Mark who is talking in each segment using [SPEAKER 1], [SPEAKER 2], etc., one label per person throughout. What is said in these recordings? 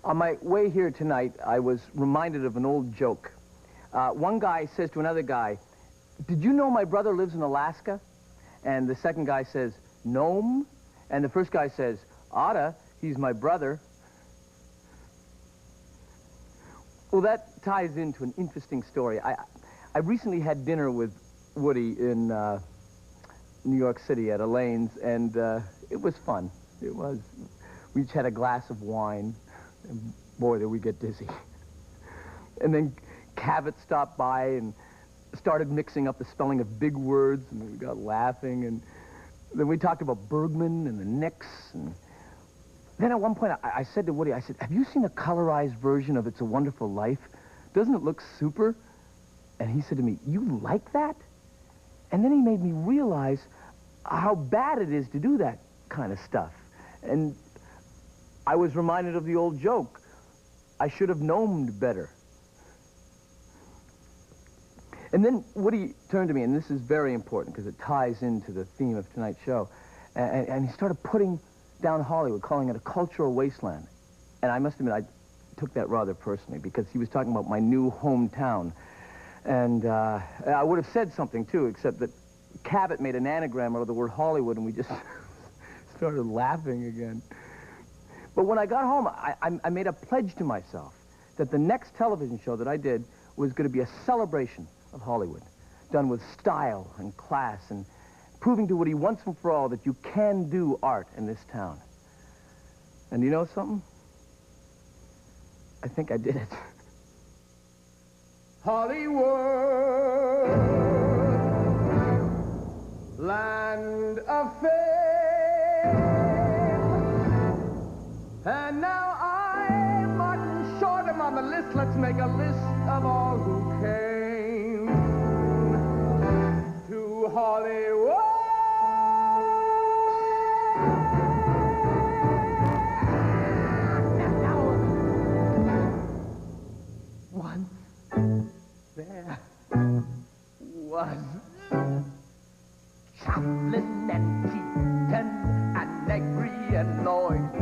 [SPEAKER 1] On my way here tonight, I was reminded of an old joke. One guy says to another guy, "Did you know my brother lives in Alaska?" And the second guy says, "Nome?" And the first guy says, "Otta, he's my brother." Well, that ties into an interesting story. I recently had dinner with Woody in New York City at Elaine's, and it was fun. It was. We each had a glass of wine, and boy, did we get dizzy. And then Cavett stopped by and started mixing up the spelling of big words, and we got laughing, and then we talked about Bergman and the Knicks, and then at one point I said to Woody, I said, "Have you seen a colorized version of It's a Wonderful Life? Doesn't it look super?" And he said to me, "You like that?" And then he made me realize how bad it is to do that kind of stuff. And I was reminded of the old joke, I should have known better. And then Woody turned to me, and this is very important because it ties into the theme of tonight's show, and he started putting down Hollywood, calling it a cultural wasteland. And I must admit, I took that rather personally because he was talking about my new hometown. And I would have said something, too, except that Cavett made an anagram out of the word Hollywood, and we just started laughing again. But when I got home, I made a pledge to myself that the next television show that I did was going to be a celebration of Hollywood, done with style and class, and proving to Woody once and for all that you can do art in this town. And you know something? I think I did it. Hollywood, land of fame, and now I'm Martin Short, I'm on the list. Let's make a list of all who came to Hollywood. Once there was Chaplin and Keaton and Negri and Lloyd.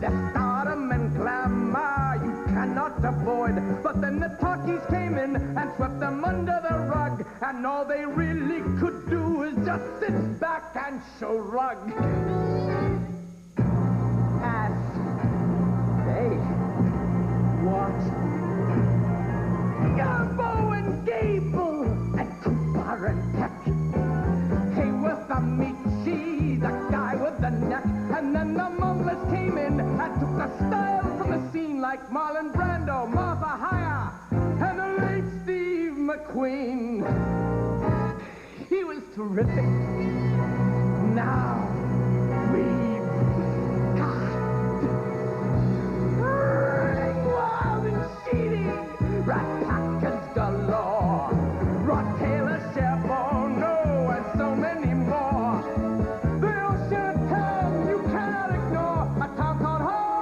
[SPEAKER 1] Their stardom and glamour you cannot avoid. But then the talkies came in and swept them under the rug, and all they really could do is just sit back and show rug. As they watched Garbo and Gable and Cooper and Peck, Hayworth Amici, the guy with the neck, and then the Mumblers came in and took the style from the scene, like Marlon Brando, Martha Hyer, and the late Steve McQueen. He was terrific. Now we've got wild and cheating, rat packers galore, Rod Taylor, Chef Bono, and so many more. The ocean town you cannot ignore, a town called Hollywood.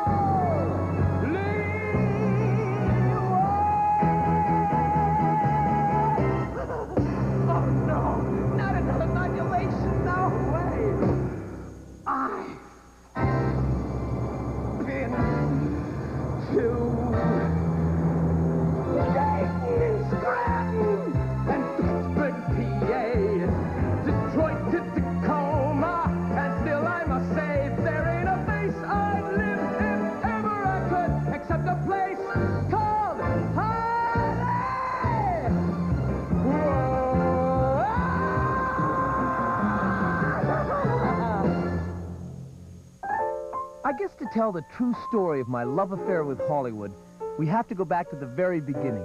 [SPEAKER 1] Oh no, not another modulation, no way. I've been to Dayton and Scranton and Pittsburgh, PA, Detroit to Tacoma, and still I must say there ain't a place I'd live if ever I could, except a place called Hollywood. I guess to tell the true story of my love affair with Hollywood, we have to go back to the very beginning.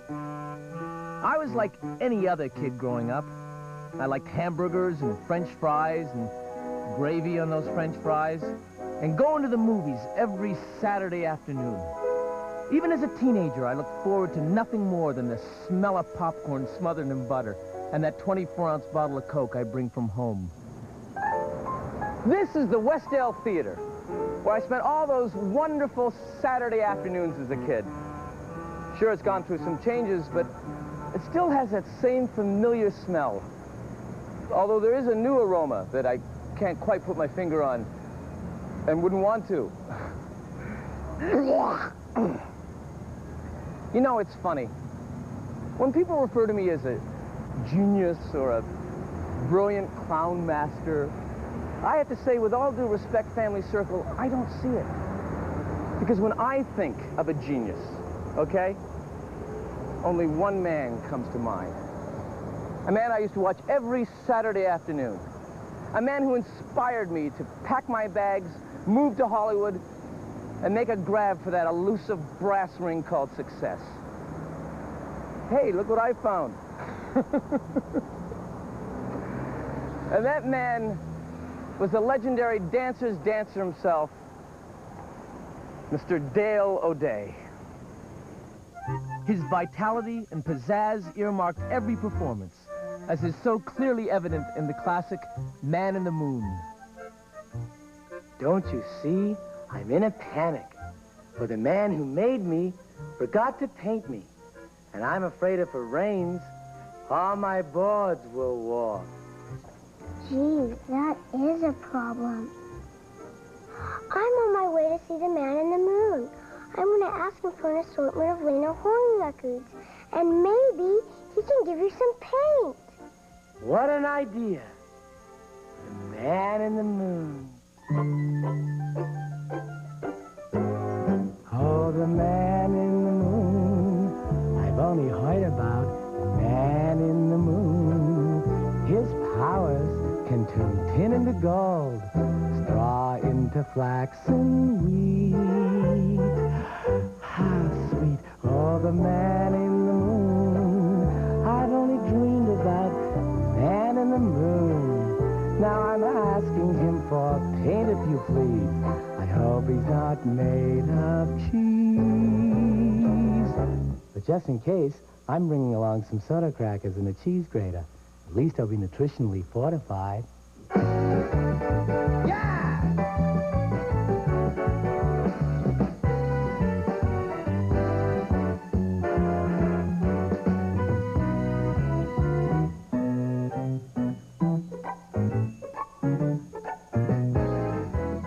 [SPEAKER 1] I was like any other kid growing up. I liked hamburgers and French fries and gravy on those French fries, and going to the movies every Saturday afternoon. Even as a teenager, I looked forward to nothing more than the smell of popcorn smothered in butter and that 24-ounce bottle of Coke I bring from home. This is the Westdale Theater, where I spent all those wonderful Saturday afternoons as a kid. Sure, it's gone through some changes, but it still has that same familiar smell. Although there is a new aroma that I can't quite put my finger on and wouldn't want to. You know, it's funny. When people refer to me as a genius or a brilliant clown master, I have to say, with all due respect, family circle, I don't see it. Because when I think of a genius, okay, only one man comes to mind. A man I used to watch every Saturday afternoon. A man who inspired me to pack my bags, move to Hollywood, and make a grab for that elusive brass ring called success. Hey, look what I found. And that man was the legendary dancer's dancer himself, Mr. Dale O'Day. His vitality and pizzazz earmarked every performance, as is so clearly evident in the classic Man in the Moon. Don't you see? I'm in a panic, for the man who made me forgot to paint me. And I'm afraid if it rains, all my boards will walk.
[SPEAKER 2] Gee, that is a problem. I'm on my way to see the Man in the Moon. I'm going to ask him for an assortment of Lena Horne records. And maybe he can give you some paint.
[SPEAKER 1] What an idea. The Man in the Moon. Oh, the Man in the Moon. I've only heard about the Man in the Moon. His powers can turn tin into gold, straw into flax and wheat. How sweet, oh, the Man in the Moon. I've only dreamed about the Man in the Moon. Now I'm asking him for paint, if you please. I hope he's not made of cheese. But just in case, I'm bringing along some soda crackers and a cheese grater. At least I'll be nutritionally fortified. Yeah!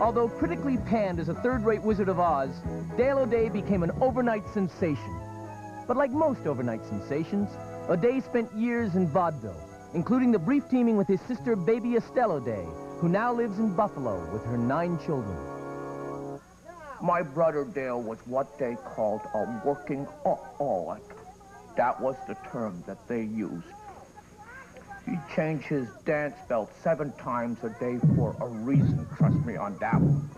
[SPEAKER 1] Although critically panned as a third-rate Wizard of Oz, Dale O'Day became an overnight sensation. But like most overnight sensations, O'Day spent years in vaudeville, including the brief teaming with his sister, baby Estelle O'Day, who now lives in Buffalo with her 9 children.
[SPEAKER 3] My brother Dale was what they called a working aholic. That was the term that they used. He changed his dance belt 7 times a day for a reason, trust me on that one.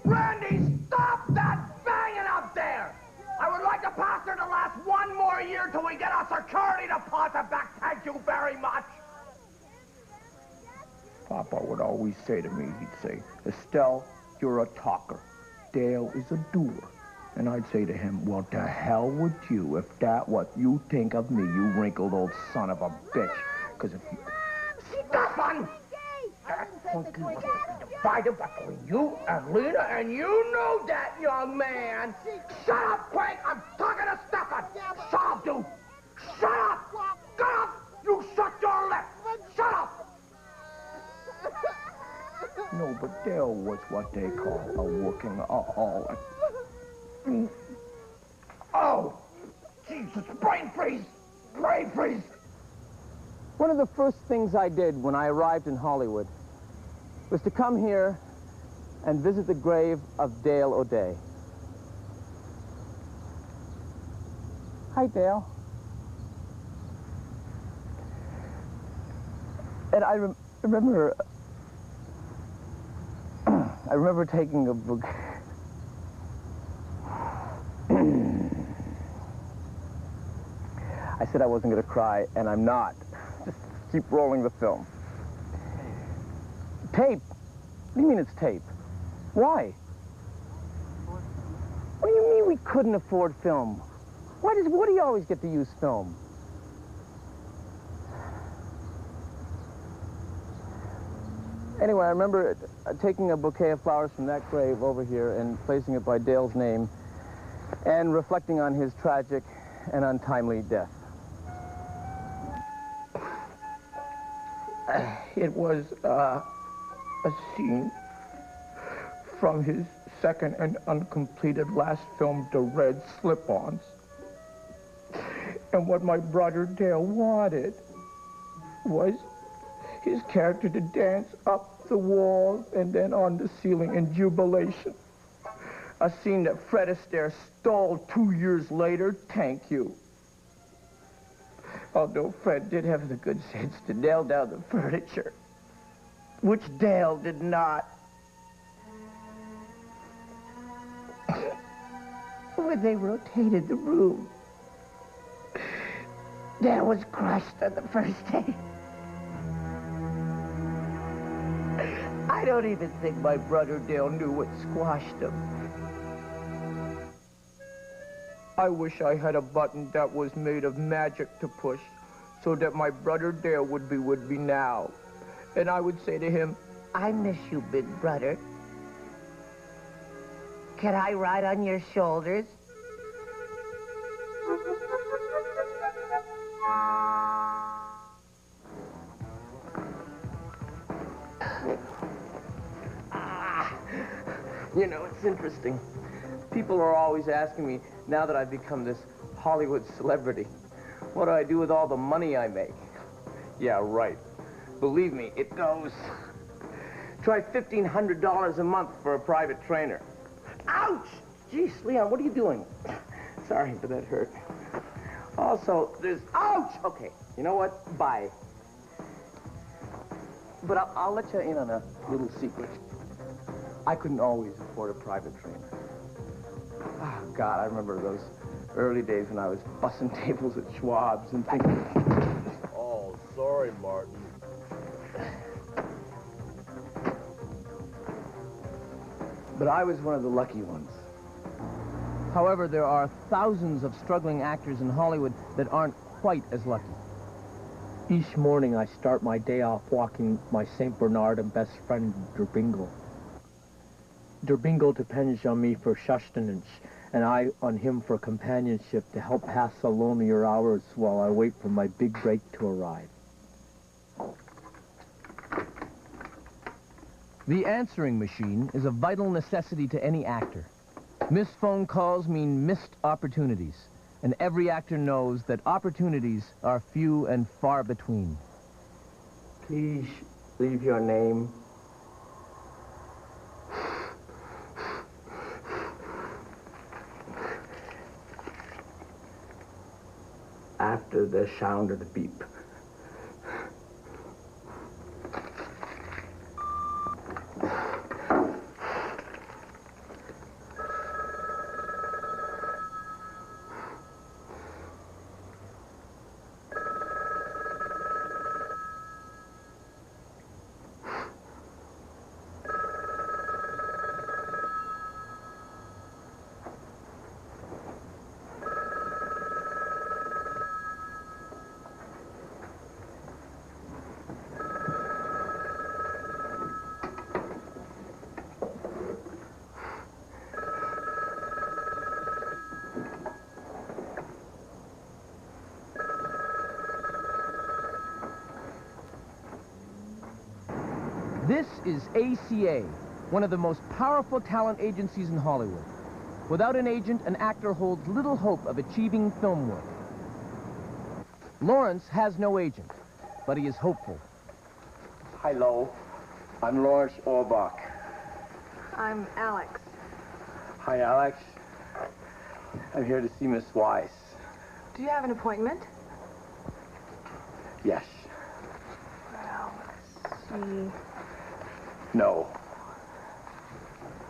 [SPEAKER 3] Randy, stop that banging up there! I would like the pastor to last 1 more year till we get our security deposit back. Thank you very much. Papa would always say to me, he'd say, Estelle, you're a talker. Dale is a doer. And I'd say to him, well, to hell with you if that what you think of me, you wrinkled old son of a bitch. Because if you... Stefan! That funky must be divided between you and Lena, and you know that, young man. Shut up, quick! I'm talking to Stefan! Shut up, dude! Shut up! Get up! You shut your lip! Shut up! No, but Dale was what they call a working aholic. Oh! Jesus, brain freeze! Brain freeze!
[SPEAKER 1] One of the first things I did when I arrived in Hollywood was to come here and visit the grave of Dale O'Day. Hi, Dale. And I remember taking a book. I said I wasn't going to cry, and I'm not. Just keep rolling the film. Tape? What do you mean it's tape? Why? What do you mean we couldn't afford film? Why does Woody always get to use film? Anyway, I remember taking a bouquet of flowers from that grave over here and placing it by Dale's name and reflecting on his tragic and untimely death.
[SPEAKER 3] It was a scene from his second and uncompleted last film, The Red Slip-Ons. And what my brother Dale wanted was his character to dance up the walls and then on the ceiling in jubilation. A scene that Fred Astaire stole 2 years later, thank you. Although Fred did have the good sense to nail down the furniture, which Dale did not. When they rotated the room, Dale was crushed on the first day. I don't even think my brother Dale knew what squashed him. I wish I had a button that was made of magic to push so that my brother Dale would be with me now. And I would say to him, I miss you, big brother. Can I ride on your shoulders?
[SPEAKER 1] You know, it's interesting. People are always asking me, now that I've become this Hollywood celebrity, what do I do with all the money I make? Yeah, right. Believe me, it goes. Try $1,500 a month for a private trainer. Ouch! Jeez, Leon, what are you doing? Sorry, but that hurt. Also, there's... Ouch! Okay, you know what? Bye. But I'll let you in on a little secret. I couldn't always afford a private trainer. Oh, God, I remember those early days when I was bussing tables at Schwab's and thinking...
[SPEAKER 4] Oh, sorry, Martin.
[SPEAKER 1] But I was one of the lucky ones. However, there are thousands of struggling actors in Hollywood that aren't quite as lucky.
[SPEAKER 3] Each morning I start my day off walking my St. Bernard and best friend, Derbingle. Derbingle depends on me for sustenance, and I on him for companionship to help pass the lonelier hours while I wait for my big break to arrive.
[SPEAKER 1] The answering machine is a vital necessity to any actor. Missed phone calls mean missed opportunities, and every actor knows that opportunities are few and far between.
[SPEAKER 3] Please leave your name. After the sound of the beep.
[SPEAKER 1] This is ACA, one of the most powerful talent agencies in Hollywood. Without an agent, an actor holds little hope of achieving film work. Lawrence has no agent, but he is hopeful.
[SPEAKER 3] Hello, I'm Lawrence Orbach.
[SPEAKER 5] I'm Alex.
[SPEAKER 3] Hi, Alex. I'm here to see Miss Weiss.
[SPEAKER 5] Do you have an appointment?
[SPEAKER 3] Yes.
[SPEAKER 5] Well, let's see.
[SPEAKER 3] No.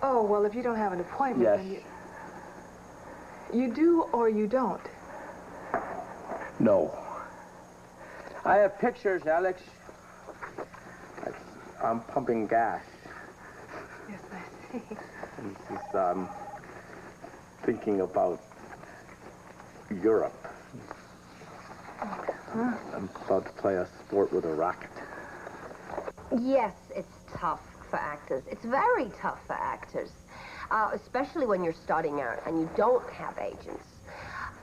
[SPEAKER 5] Oh, well, if you don't have an appointment,
[SPEAKER 3] Yes.
[SPEAKER 5] then you do or you don't.
[SPEAKER 3] No. I have pictures, Alex. I'm pumping gas.
[SPEAKER 5] Yes, I see.
[SPEAKER 3] And he's, thinking about Europe.
[SPEAKER 5] Huh?
[SPEAKER 3] I'm about to play a sport with a rocket.
[SPEAKER 6] Yes, it's tough for actors. It's very tough for actors, especially when you're starting out and you don't have agents.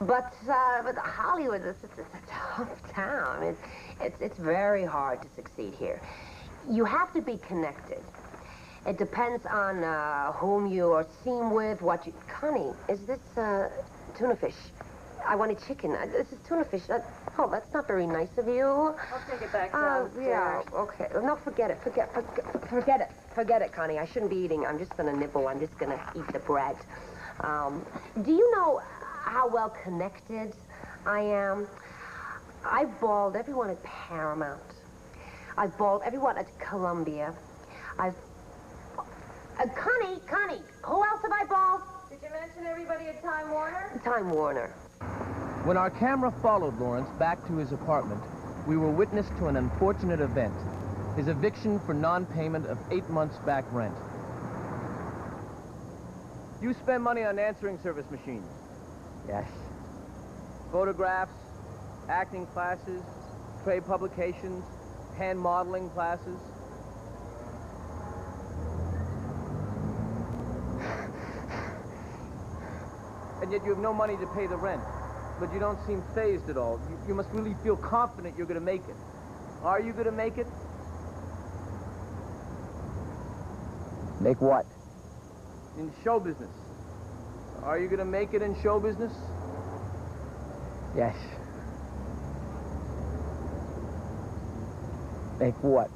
[SPEAKER 6] But Hollywood, it's a tough town. It's very hard to succeed here. You have to be connected. It depends on whom you are seen with, what you... Connie, is this tuna fish? I wanted chicken. This is tuna fish. Oh, that's not very nice of you.
[SPEAKER 5] I'll take it back downstairs.
[SPEAKER 6] Yeah, okay. No, forget it. Forget it. Forget it, Connie. I shouldn't be eating. I'm just going to nibble. I'm just going to eat the bread. Do you know how well connected I am? I've balled everyone at Paramount. I've balled everyone at Columbia. Connie, who else have I balled?
[SPEAKER 5] Did you mention everybody at Time Warner?
[SPEAKER 6] Time Warner.
[SPEAKER 1] When our camera followed Lawrence back to his apartment, we were witness to an unfortunate event. His eviction for non-payment of 8 months' back rent. You spend money on answering service machines.
[SPEAKER 3] Yes.
[SPEAKER 1] Photographs, acting classes, trade publications, hand modeling classes. And yet you have no money to pay the rent. But you don't seem fazed at all. You must really feel confident you're going to make it. Are you going to make it?
[SPEAKER 3] Make what?
[SPEAKER 1] In show business. Are you going to make it in show business?
[SPEAKER 3] Yes. Make what?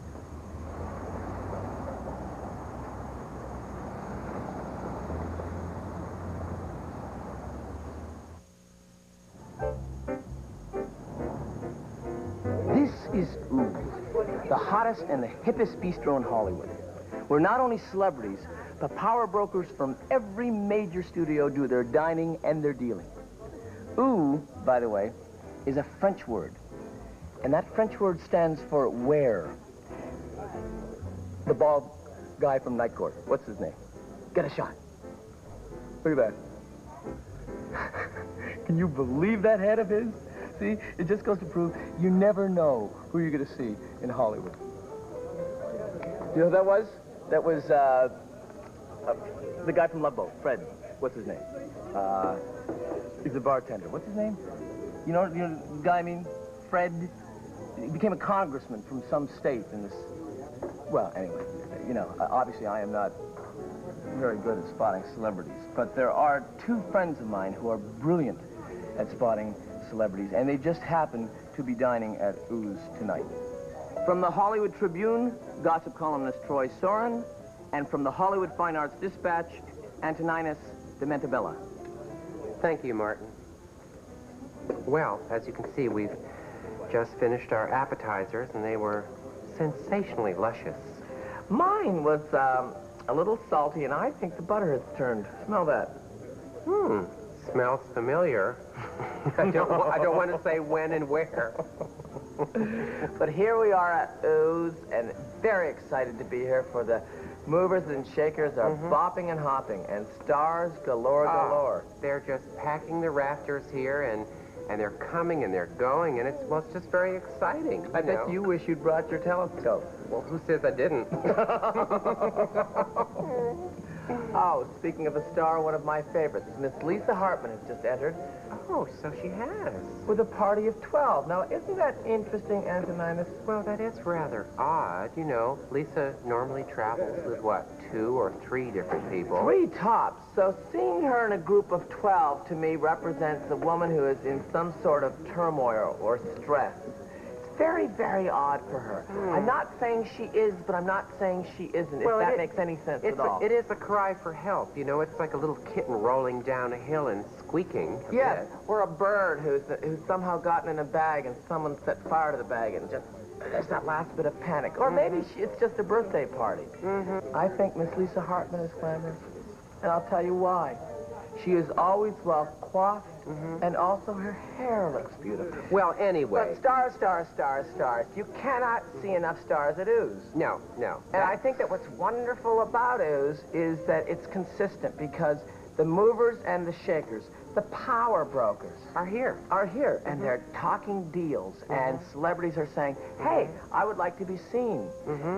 [SPEAKER 1] This is Ooze, the hottest and the hippest bistro in Hollywood. We're not only celebrities, but power brokers from every major studio do their dining and their dealing. Ooh, by the way, is a French word. And that French word stands for where. The bald guy from Night Court, what's his name? Get a shot. Look at that. Can you believe that head of his? See, it just goes to prove you never know who you're going to see in Hollywood. You know who that was? That was the guy from Love Boat, Fred. What's his name? He's a bartender. What's his name? You know the guy I mean? Fred. He became a congressman from some state in this... Well, anyway, you know, obviously I am not very good at spotting celebrities, but there are two friends of mine who are brilliant at spotting celebrities, and they just happen to be dining at Ooze tonight. From the Hollywood Tribune, gossip columnist Troy Soren, and from the Hollywood Fine Arts Dispatch, Antoninus Dementabella.
[SPEAKER 7] Thank you, Martin. Well, as you can see, we've just finished our appetizers, and they were sensationally luscious.
[SPEAKER 1] Mine was a little salty, and I think the butter has turned. Smell that.
[SPEAKER 7] Smells familiar. I don't want to say when and where.
[SPEAKER 1] But here we are at Ooze, and very excited to be here for the movers and shakers are bopping and hopping, and stars galore.
[SPEAKER 7] They're just packing the rafters here, and they're coming and they're going, and it's just very exciting.
[SPEAKER 1] I bet you wish you'd brought your telescope.
[SPEAKER 7] Well, who says I didn't?
[SPEAKER 1] Oh, speaking of a star, one of my favorites, Miss Lisa Hartman has just entered.
[SPEAKER 7] Oh, so she has.
[SPEAKER 1] With a party of 12. Now, isn't that interesting, Antoninus?
[SPEAKER 7] Well, that is rather odd. You know, Lisa normally travels with, what, 2 or 3 different people?
[SPEAKER 1] 3 tops. So seeing her in a group of 12, to me, represents a woman who is in some sort of turmoil or stress. It's very, very odd for her. I'm not saying she is, but I'm not saying she isn't,
[SPEAKER 7] well,
[SPEAKER 1] if that makes any sense at all.
[SPEAKER 7] It is a cry for help. You know, it's like a little kitten rolling down a hill and squeaking.
[SPEAKER 1] Yes, or a bird who's somehow gotten in a bag and someone set fire to the bag and just there's that last bit of panic. Or maybe it's just a birthday party. I think Miss Lisa Hartman is glamorous, and I'll tell you why. She is always well coiffed, and also her hair looks beautiful.
[SPEAKER 7] Well, anyway.
[SPEAKER 1] But stars, stars, stars, stars. You cannot see enough stars at Ooze.
[SPEAKER 7] No.
[SPEAKER 1] And I think that what's wonderful about Ooze is that it's consistent because the movers and the shakers, the power brokers
[SPEAKER 7] are here.
[SPEAKER 1] And they're talking deals, and celebrities are saying, hey, I would like to be seen.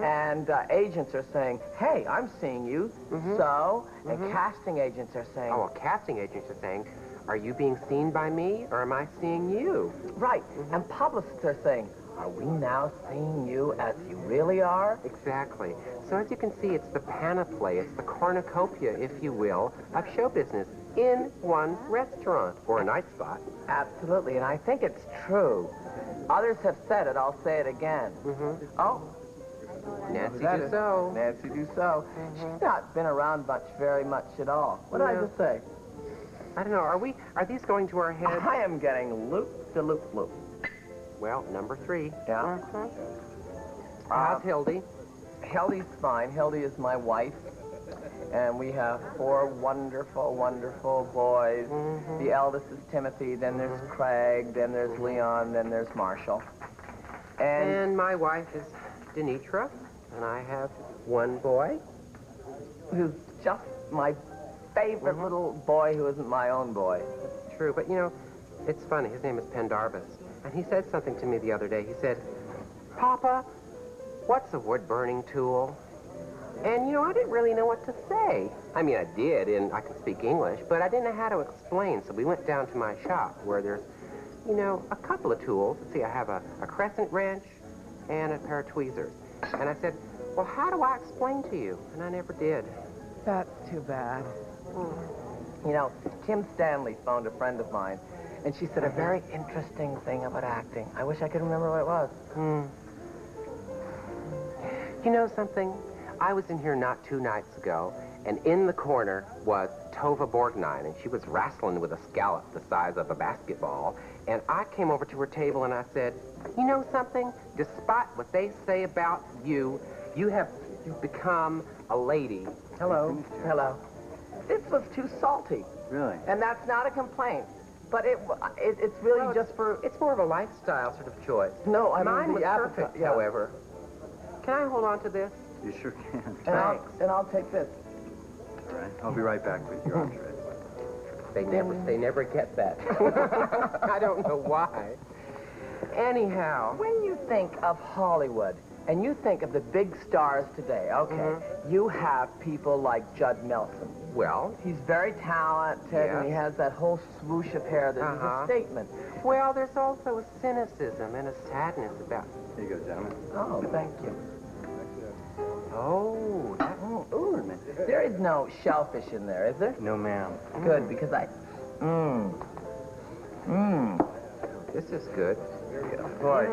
[SPEAKER 1] And agents are saying, hey, I'm seeing you. So, and casting agents are saying...
[SPEAKER 7] Oh, well, casting agents are saying, are you being seen by me, or am I seeing you?
[SPEAKER 1] Right. And publicists are saying, Are we now seeing you as you really are?
[SPEAKER 7] Exactly. So as you can see, it's the panoply, it's the cornucopia, if you will, of show business in one restaurant or a night spot.
[SPEAKER 1] Absolutely, and I think it's true. Others have said it, I'll say it again.
[SPEAKER 7] Mm-hmm.
[SPEAKER 1] Oh,
[SPEAKER 7] Nancy
[SPEAKER 1] that is
[SPEAKER 7] Dussault.
[SPEAKER 1] Nancy Dussault. She's not been around very much at all. What did I
[SPEAKER 7] No.
[SPEAKER 1] just say?
[SPEAKER 7] I don't know, are these going to our heads?
[SPEAKER 1] I am getting loop-de-loop-loop.
[SPEAKER 7] Well, number 3.
[SPEAKER 1] Yeah.
[SPEAKER 7] Mhm. How's Hildy?
[SPEAKER 1] Hildy's fine. Hildy is my wife. And we have 4 wonderful, wonderful boys.
[SPEAKER 7] Mm-hmm.
[SPEAKER 1] The eldest is Timothy, then there's Craig, then there's Leon, then there's Marshall.
[SPEAKER 7] And my wife is Denitra, and I have 1 boy.
[SPEAKER 1] Who's just my favorite little boy who isn't my own boy.
[SPEAKER 7] True, but you know, it's funny. His name is Pendarvis. And he said something to me the other day. He said, Papa, what's a wood-burning tool? And, you know, I didn't really know what to say. I mean, I did, and I can speak English, but I didn't know how to explain. So we went down to my shop where there's, you know, a couple of tools. Let's see, I have a crescent wrench and a pair of tweezers. And I said, well, how do I explain to you? And I never did.
[SPEAKER 1] That's too bad. You know, Kim Stanley phoned a friend of mine, and she said a very interesting thing about acting. I wish I could remember what it was.
[SPEAKER 7] You know something? I was in here not 2 nights ago, and in the corner was Tova Borgnine, and she was wrestling with a scallop the size of a basketball. And I came over to her table and I said, you know something? Despite what they say about you, you've become a lady.
[SPEAKER 1] Hello. Hello. This was too salty.
[SPEAKER 3] Really?
[SPEAKER 1] And that's not a complaint. But it's really
[SPEAKER 7] Well,
[SPEAKER 1] just for...
[SPEAKER 7] It's more of a lifestyle sort of choice.
[SPEAKER 1] No, I mean
[SPEAKER 7] Mine
[SPEAKER 1] the
[SPEAKER 7] was
[SPEAKER 1] appetite,
[SPEAKER 7] perfect,
[SPEAKER 1] yeah.
[SPEAKER 7] however. Can I hold on to this?
[SPEAKER 3] You sure can.
[SPEAKER 1] And I'll take this.
[SPEAKER 3] All right. I'll be right back with your entree.
[SPEAKER 7] They never get that. I don't know why. Anyhow.
[SPEAKER 1] When you think of Hollywood, and you think of the big stars today, okay, you have people like Judd Nelson.
[SPEAKER 7] Well,
[SPEAKER 1] He's very talented, and he
[SPEAKER 7] Yes.
[SPEAKER 1] has that whole swoosh of hair that is
[SPEAKER 7] Uh-huh.
[SPEAKER 1] a statement.
[SPEAKER 7] well, there's also a cynicism and a sadness about...
[SPEAKER 3] Here you go, gentlemen.
[SPEAKER 1] Oh, thank you.
[SPEAKER 7] Oh, that...
[SPEAKER 1] Ooh, there is no shellfish in there, is there?
[SPEAKER 3] No, ma'am.
[SPEAKER 1] Good, because I...
[SPEAKER 7] This is good.
[SPEAKER 1] Boy,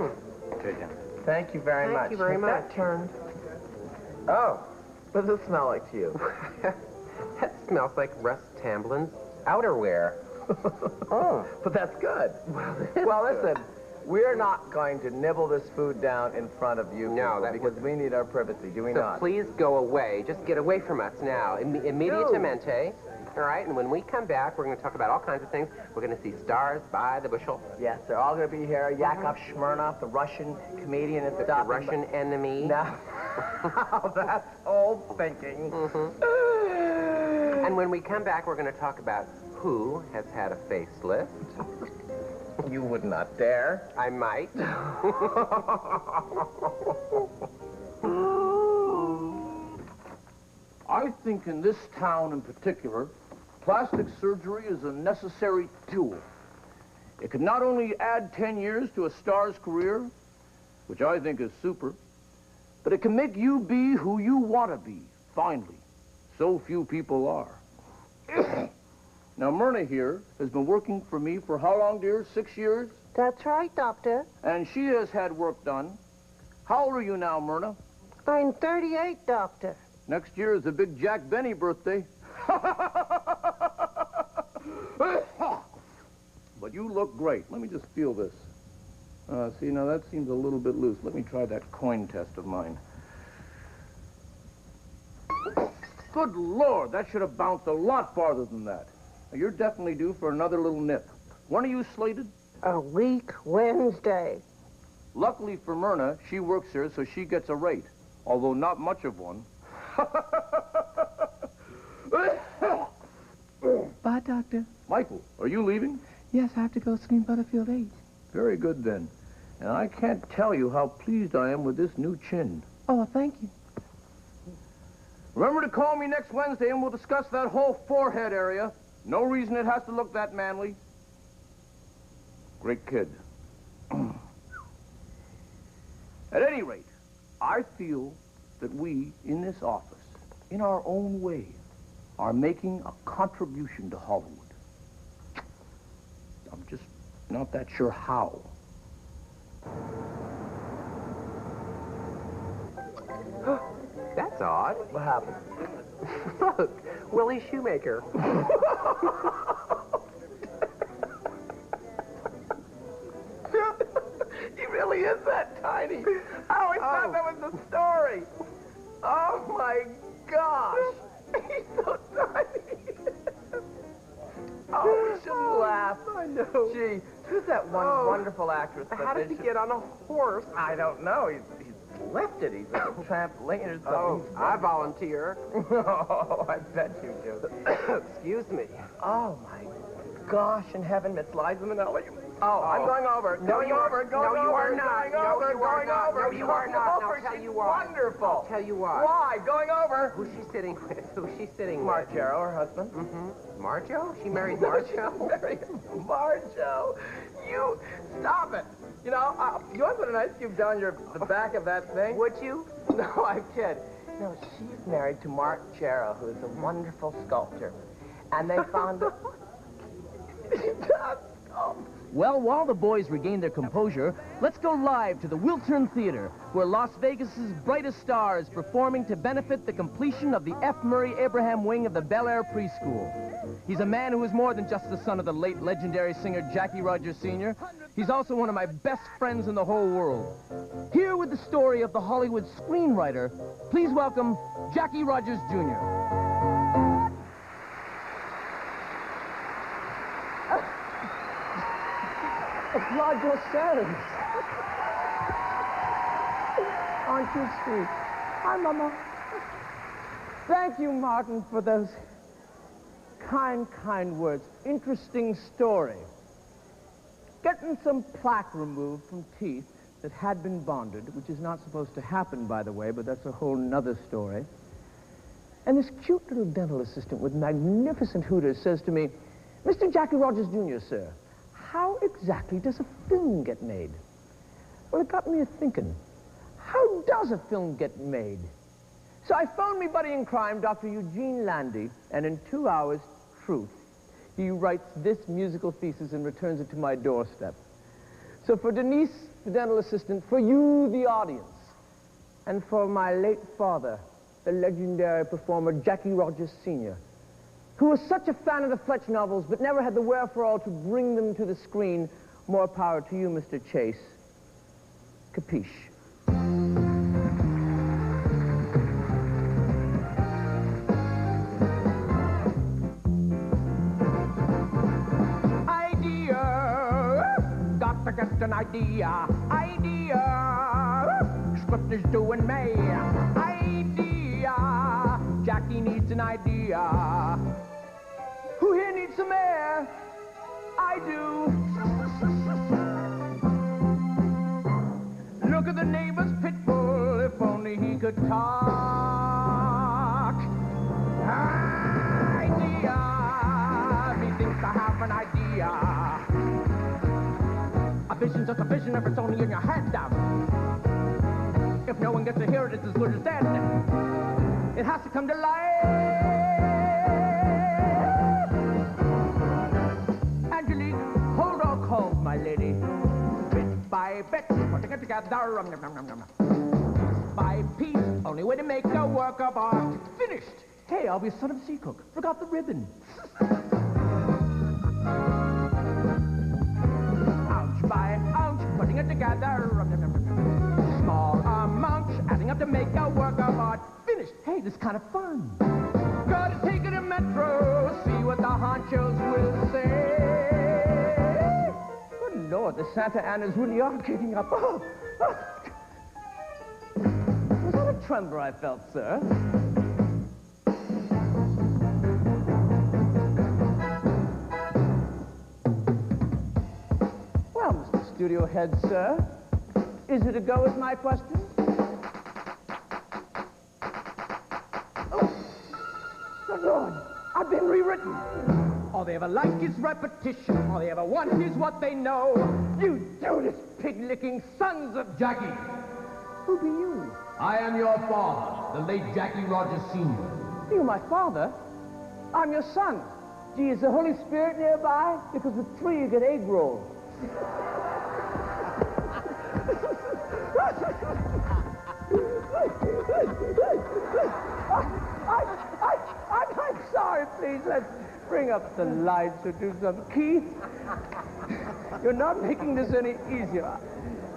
[SPEAKER 3] Trade down.
[SPEAKER 1] thank you very much.
[SPEAKER 7] Thank you very
[SPEAKER 1] Has
[SPEAKER 7] much.
[SPEAKER 1] that turned? Oh, what does it smell like to you?
[SPEAKER 7] That smells like Russ Tamblin's outerwear. Oh.
[SPEAKER 1] But that's good. Well, listen, we're not going to nibble this food down in front of you
[SPEAKER 7] No,
[SPEAKER 1] people
[SPEAKER 7] that
[SPEAKER 1] because we need our privacy, do we
[SPEAKER 7] So
[SPEAKER 1] not?
[SPEAKER 7] please go away. Just get away from us now. Immediatamente. All right, and when we come back, we're going to talk about all kinds of things. We're going to see stars by the bushel.
[SPEAKER 1] Yes, they're all going to be here. Yakov Smirnoff, the Russian comedian, is
[SPEAKER 7] The
[SPEAKER 1] stopping.
[SPEAKER 7] Russian enemy.
[SPEAKER 1] No. That's old thinking.
[SPEAKER 7] And when we come back, we're going to talk about who has had a facelift.
[SPEAKER 1] You would not dare.
[SPEAKER 7] I might.
[SPEAKER 8] I think in this town in particular, plastic surgery is a necessary tool. It can not only add 10 years to a star's career, which I think is super, but it can make you be who you want to be, finally. So few people are. Now, Myrna here has been working for me for how long, dear? 6 years?
[SPEAKER 9] That's right, Doctor.
[SPEAKER 8] And she has had work done. How old are you now, Myrna?
[SPEAKER 9] I'm 38, Doctor.
[SPEAKER 8] Next year is the big Jack Benny birthday. But you look great. Let me just feel this. See, now that seems a little bit loose. Let me try that coin test of mine. Good Lord, that should have bounced a lot farther than that. Now, you're definitely due for another little nip. When are you slated?
[SPEAKER 9] A week Wednesday.
[SPEAKER 8] Luckily for Myrna, she works here, so she gets a rate, although not much of one.
[SPEAKER 10] Bye, Doctor.
[SPEAKER 8] Michael, are you leaving?
[SPEAKER 10] Yes, I have to go screen Butterfield 8.
[SPEAKER 8] Very good, then. And I can't tell you how pleased I am with this new chin.
[SPEAKER 10] Oh, thank you.
[SPEAKER 8] Remember to call me next Wednesday and we'll discuss that whole forehead area. No reason it has to look that manly. Great kid. At any rate, I feel that we, in this office, in our own way, are making a contribution to Hollywood. I'm just not that sure how.
[SPEAKER 7] That's odd.
[SPEAKER 1] What happened?
[SPEAKER 7] Look, Willie Shoemaker.
[SPEAKER 1] He really is that tiny. I always thought that was the story. Oh, my gosh. He's so tiny. Oh, we shouldn't laugh.
[SPEAKER 7] I know.
[SPEAKER 1] Gee, who's that one wonderful actress?
[SPEAKER 7] How did he get on a horse?
[SPEAKER 1] I don't know. He's left it. He's on a trampoline or something.
[SPEAKER 7] Oh, I volunteer.
[SPEAKER 1] Oh, I bet you do.
[SPEAKER 7] Excuse me.
[SPEAKER 1] Oh, my gosh in heaven, Miss Liza Minnelli. Oh, I'm going over.
[SPEAKER 7] No, you are not.
[SPEAKER 1] Going
[SPEAKER 7] No,
[SPEAKER 1] over.
[SPEAKER 7] you are not. No, you are not. I'll tell you why.
[SPEAKER 1] Wonderful.
[SPEAKER 7] I'll tell you why.
[SPEAKER 1] Why? Going over.
[SPEAKER 7] Who's she sitting with? Who's she sitting with?
[SPEAKER 1] Margero, her husband.
[SPEAKER 7] Mm-hmm. Marjo? She married Marjo?
[SPEAKER 1] Marjo. You, stop it. You know, you want to put an ice cube down the back of that thing?
[SPEAKER 7] Would you?
[SPEAKER 1] No, I kid. No, she's married to Mark Jarrow, who is a wonderful sculptor. And they found it. Well, while the boys regain their composure, let's go live to the Wiltern Theater, where Las Vegas's brightest star is performing to benefit the completion of the F. Murray Abraham wing of the Bel Air Preschool. He's a man who is more than just the son of the late legendary singer Jackie Rogers Sr. He's also one of my best friends in the whole world. Here with the story of the Hollywood screenwriter, please welcome Jackie Rogers Jr. Applaud yourselves. Aren't you sweet? Hi, Mama. Thank you, Martin, for those kind words. Interesting story. Getting some plaque removed from teeth that had been bonded, which is not supposed to happen, by the way, but that's a whole nother story. And this cute little dental assistant with magnificent hooters says to me, Mr. Jackie Rogers Jr., sir, how exactly does a film get made? Well, it got me a-thinking, how does a film get made? So I phoned me buddy in crime, Dr. Eugene Landy, and in 2 hours, truth, he writes this musical thesis and returns it to my doorstep. So for Denise, the dental assistant, for you, the audience, and for my late father, the legendary performer Jackie Rogers Sr., who was such a fan of the Fletch novels, but never had the wherewithal to bring them to the screen. More power to you, Mr. Chase. Capiche? Idea, got to get an idea. Idea, script is due in May. Idea, Jackie needs an idea. Who here needs some air? I do. Look at the neighbor's pit bull, if only he could talk. Idea, he thinks I have an idea. A vision's just a vision if it's only in your head. If no one gets to hear it, it's as good as dead. It has to come to life. My lady, bit by bit, putting it together, piece by piece, only way to make a work of art. Finished. Hey, I'll be a son of a sea cook. Forgot the ribbon. Ounce by ounce, putting it together, small amounts, adding up to make a work of art. Finished. Hey, this is kind of fun. Gotta take it to Metro, see what the honchos will say. Lord, the Santa Anas really are kicking up. Oh, oh. Was that a tremor I felt, sir? Well, Mr. Studio Head, sir, is it a go with my question? Oh, good Lord, I've been rewritten. All they ever like is repetition. All they ever want is what they know. You Judas pig-licking sons of Jackie. Who be you?
[SPEAKER 3] I am your father, the late Jackie Rogers Sr.
[SPEAKER 1] You my father? I'm your son. Gee, is the Holy Spirit nearby? Because with three you get egg rolls. I'm sorry, please. Let's bring up the lights or do something. Keith, you're not making this any easier.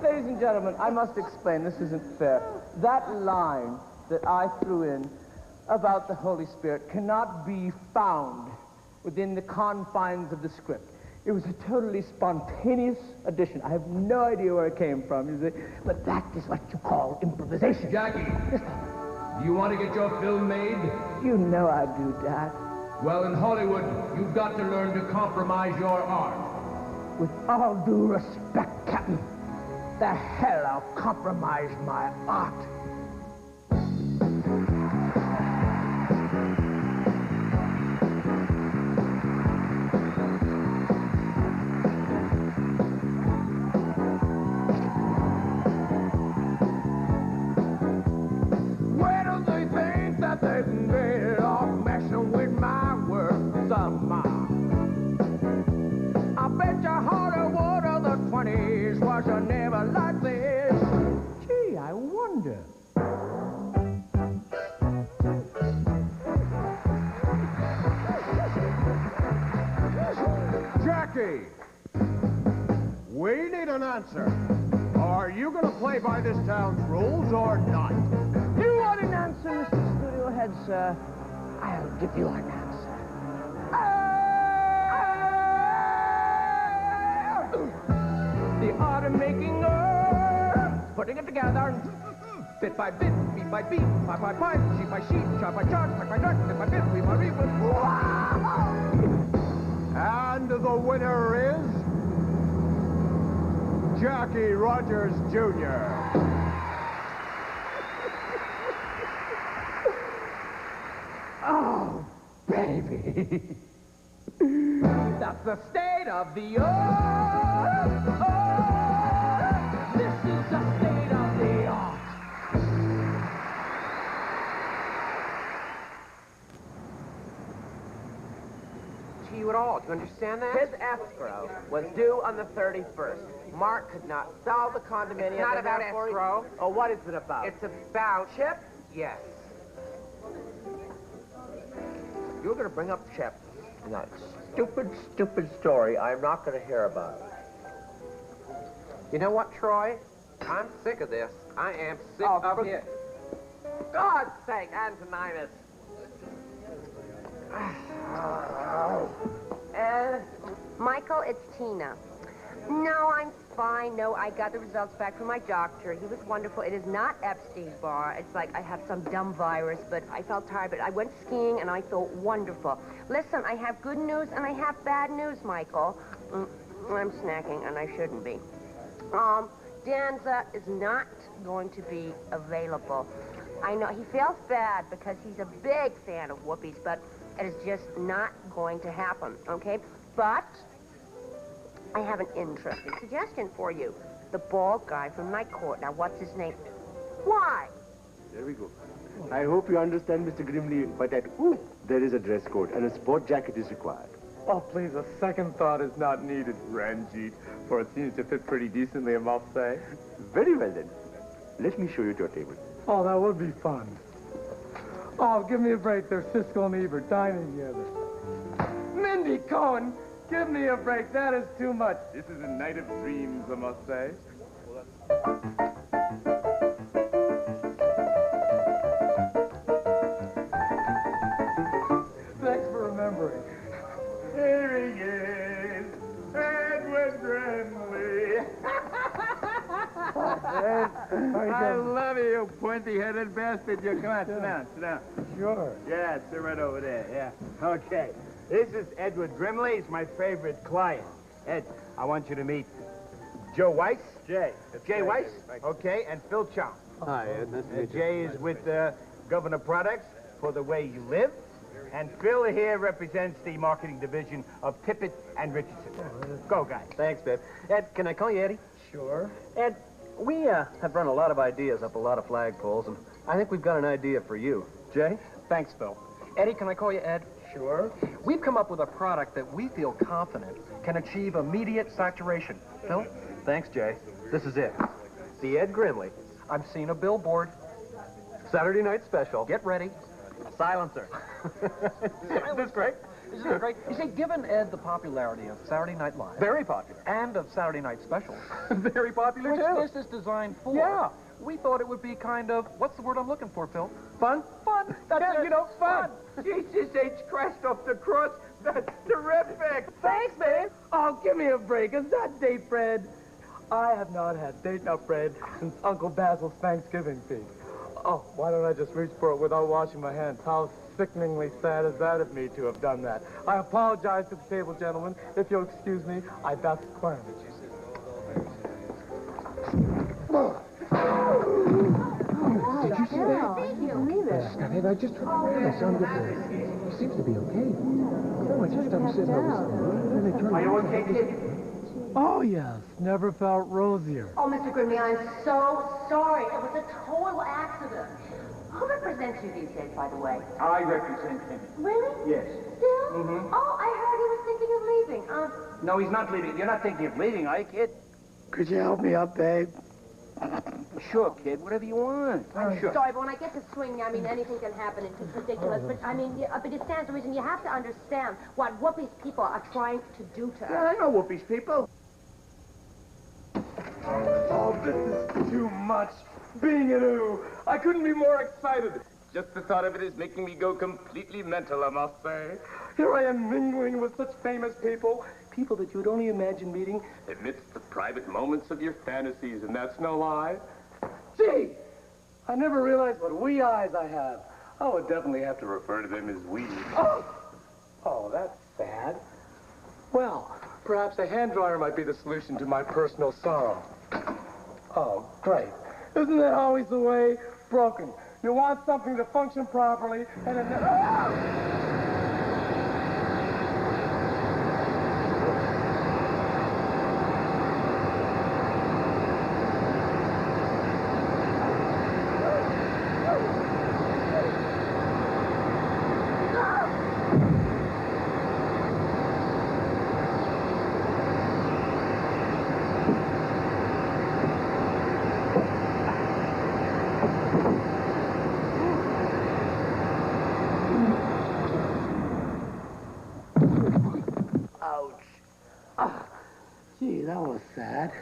[SPEAKER 1] Ladies and gentlemen, I must explain. This isn't fair. That line that I threw in about the Holy Spirit cannot be found within the confines of the script. It was a totally spontaneous addition. I have no idea where it came from, you see, but that is what you call improvisation.
[SPEAKER 3] Jackie, do you want to get your film made?
[SPEAKER 1] You know I do, Dad.
[SPEAKER 3] Well, in Hollywood, you've got to learn to compromise your art.
[SPEAKER 1] With all due respect, Captain, the hell I'll compromise my art.
[SPEAKER 3] They can get off messing with my work somehow. I bet your Hollywood of the 20s was never like this.
[SPEAKER 1] Gee, I wonder.
[SPEAKER 4] Jackie, we need an answer. Are you going to play by this town's rules or not?
[SPEAKER 1] You want an answer, Mr. Studio Head, sir? I'll give you an answer. The art of making art, putting it together, bit by bit, beat by beat, pipe by pipe, sheet by sheet, chart by chart, track by track, bit by bit, weave by weave.
[SPEAKER 4] And the winner is Jackie Rogers Jr.
[SPEAKER 1] Oh, baby. That's the state of the art. Oh, this is the state of the art.
[SPEAKER 7] Gee, at all. Do you understand that?
[SPEAKER 11] His escrow was due on the 31st. Mark could not solve the condominium.
[SPEAKER 7] It's not about escrow.
[SPEAKER 11] Oh, what is it about?
[SPEAKER 7] It's about...
[SPEAKER 11] Chip?
[SPEAKER 7] Yes.
[SPEAKER 11] You're going to bring up Chip. That stupid, stupid story I'm not going to hear about.
[SPEAKER 7] You know what, Troy? I'm sick of this. I am sick of it.
[SPEAKER 11] God's sake, Antonimus.
[SPEAKER 6] Michael, it's Tina. No, I'm fine. No, I got the results back from my doctor. He was wonderful. It is not Epstein-Barr. It's like I have some dumb virus, but I felt tired. But I went skiing, and I felt wonderful. Listen, I have good news, and I have bad news, Michael. I'm snacking, and I shouldn't be. Danza is not going to be available. I know he feels bad because he's a big fan of Whoopi's, but it is just not going to happen, okay? But I have an interesting suggestion for you. The bald guy from Night Court. Now, what's his name? Why?
[SPEAKER 12] There we go. I hope you understand, Mr. Grimley, but at OOP, there is a dress code, and a sport jacket is required.
[SPEAKER 1] Oh, please, a second thought is not needed, Ranjit, for it seems to fit pretty decently, I must say.
[SPEAKER 12] Very well, then. Let me show you to your table.
[SPEAKER 1] Oh, that would be fun. Oh, give me a break. There's Siskel and Ebert dining together. Mindy Cohen, give me a break. That is too much. This is a night of dreams, I must say. Thanks for remembering. Here he is, Edward Grimley.
[SPEAKER 13] I love you, you pointy-headed bastard. You come on, sit down, sit down.
[SPEAKER 1] Sure.
[SPEAKER 13] Yeah, sit right over there, yeah. Okay. This is Edward Grimley. He's my favorite client. Ed, I want you to meet Joe Weiss. Jay. Jay Weiss. Okay, and Phil Chong.
[SPEAKER 12] Hi, Ed. Nice to meet you.
[SPEAKER 13] Jay is with Governor Products for the way you live. And Phil here represents the marketing division of Tippett and Richardson. Go, guys.
[SPEAKER 12] Thanks, Beth. Ed, can I call you Eddie?
[SPEAKER 1] Sure.
[SPEAKER 12] Ed,
[SPEAKER 14] We have run a lot of ideas up a lot of flagpoles, and I think we've got an idea for you. Jay?
[SPEAKER 15] Thanks, Phil. Eddie, can I call you Ed?
[SPEAKER 14] Sure.
[SPEAKER 15] We've come up with a product that we feel confident can achieve immediate saturation. Phil?
[SPEAKER 14] Thanks, Jay. This is it. The Ed Grimley.
[SPEAKER 15] I've seen a billboard.
[SPEAKER 14] Saturday night special.
[SPEAKER 15] Get ready.
[SPEAKER 14] Silencer.
[SPEAKER 15] Isn't this great? Isn't it great? You see, given Ed the popularity of Saturday Night Live.
[SPEAKER 14] Very popular.
[SPEAKER 15] And of Saturday Night Specials.
[SPEAKER 14] Very popular,
[SPEAKER 15] which
[SPEAKER 14] too.
[SPEAKER 15] this is designed for.
[SPEAKER 14] Yeah.
[SPEAKER 15] We thought it would be kind of, what's the word I'm looking for, Phil?
[SPEAKER 14] Fun?
[SPEAKER 15] Fun. That's it.
[SPEAKER 14] You know, fun.
[SPEAKER 3] Jesus H. Christ off the cross. That's terrific.
[SPEAKER 1] Thanks, man. Oh, give me a break. Is that date bread? I have not had date nut bread since Uncle Basil's Thanksgiving feast. Oh, why don't I just reach for it without washing my hands? How sickeningly sad is that of me to have done that? I apologize to the table, gentlemen. If you'll excuse me, I that's clam.
[SPEAKER 3] Did you see that? Scotty, I just tried to sound good. He seems to be okay. Oh, I just don't sit over. Are you okay, kid?
[SPEAKER 1] Oh, yes. Never felt rosier.
[SPEAKER 6] Oh, Mr. Grimley, I'm so sorry. It was a total accident. Who represents you these days, by the way?
[SPEAKER 13] I represent him.
[SPEAKER 6] Really?
[SPEAKER 13] Yes.
[SPEAKER 6] Still?
[SPEAKER 13] Mm-hmm.
[SPEAKER 6] Oh, I heard he was thinking of leaving.
[SPEAKER 13] No, he's not leaving. You're not thinking of leaving, are you, kid?
[SPEAKER 3] Could you help me up, babe?
[SPEAKER 13] Sure, kid. Whatever you want.
[SPEAKER 6] I'm
[SPEAKER 13] Sure.
[SPEAKER 6] sorry, but when I get to swinging, I mean, anything can happen. It's ridiculous. But, I mean, but it stands to reason. You have to understand what Whoopi's people are trying to do to
[SPEAKER 3] Yeah,
[SPEAKER 6] her.
[SPEAKER 3] I know Whoopi's people.
[SPEAKER 1] Oh, this is too much. Being an ooh, I couldn't be more excited. Just the thought of it is making me go completely mental, I must say. Here I am mingling with such famous people. People that you would only imagine meeting amidst the private moments of your fantasies, and that's no lie. Gee, I never realized what wee eyes I have. I would definitely have to refer to them as wee. Oh, that's sad. Well, perhaps a hand dryer might be the solution to my personal sorrow. Oh, great. Isn't that always the way? Broken. You want something to function properly, and then...
[SPEAKER 3] Gee, that was sad.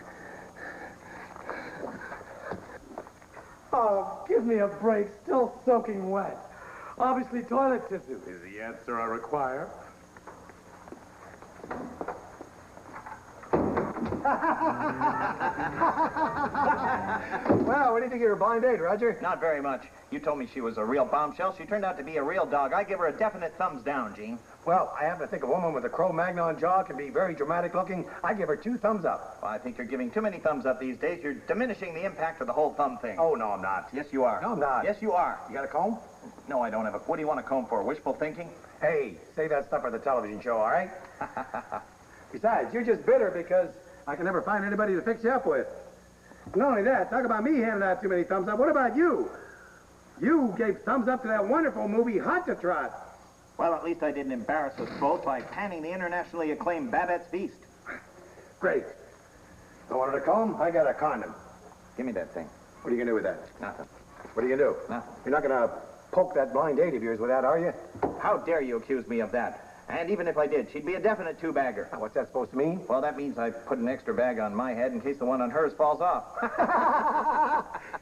[SPEAKER 1] Oh, give me a break. Still soaking wet. Obviously, toilet tissue is the answer I require.
[SPEAKER 13] Well, what do you think of your blind date, Roger?
[SPEAKER 16] Not very much. You told me she was a real bombshell. She turned out to be a real dog. I give her a definite thumbs down, Gene.
[SPEAKER 13] Well, I happen to think a woman with a Cro-Magnon jaw can be very dramatic looking. I give her 2 thumbs up.
[SPEAKER 16] Well, I think you're giving too many thumbs up these days. You're diminishing the impact of the whole thumb thing.
[SPEAKER 13] Oh, no, I'm not.
[SPEAKER 16] Yes, you are.
[SPEAKER 13] No, I'm not.
[SPEAKER 16] Yes, you are.
[SPEAKER 13] You got a comb?
[SPEAKER 16] No, I don't have a... What do you want a comb for? Wishful thinking?
[SPEAKER 13] Hey, save that stuff for the television show, all right? Besides, you're just bitter because I can never find anybody to fix you up with. Not only that, talk about me handing out too many thumbs up. What about you? You gave thumbs up to that wonderful movie, Hot to Trot.
[SPEAKER 16] Well, at least I didn't embarrass us both by panning the internationally acclaimed Babette's Feast.
[SPEAKER 13] Great. I wanted a comb? I got a condom.
[SPEAKER 16] Give me that thing.
[SPEAKER 13] What are you going to do with that?
[SPEAKER 16] Nothing.
[SPEAKER 13] What are you going to do?
[SPEAKER 16] Nothing.
[SPEAKER 13] You're not going to poke that blind date of yours with that, are you?
[SPEAKER 16] How dare you accuse me of that? And even if I did, she'd be a definite 2-bagger.
[SPEAKER 13] What's that supposed to mean?
[SPEAKER 16] Well, that means I put an extra bag on my head in case the one on hers falls off.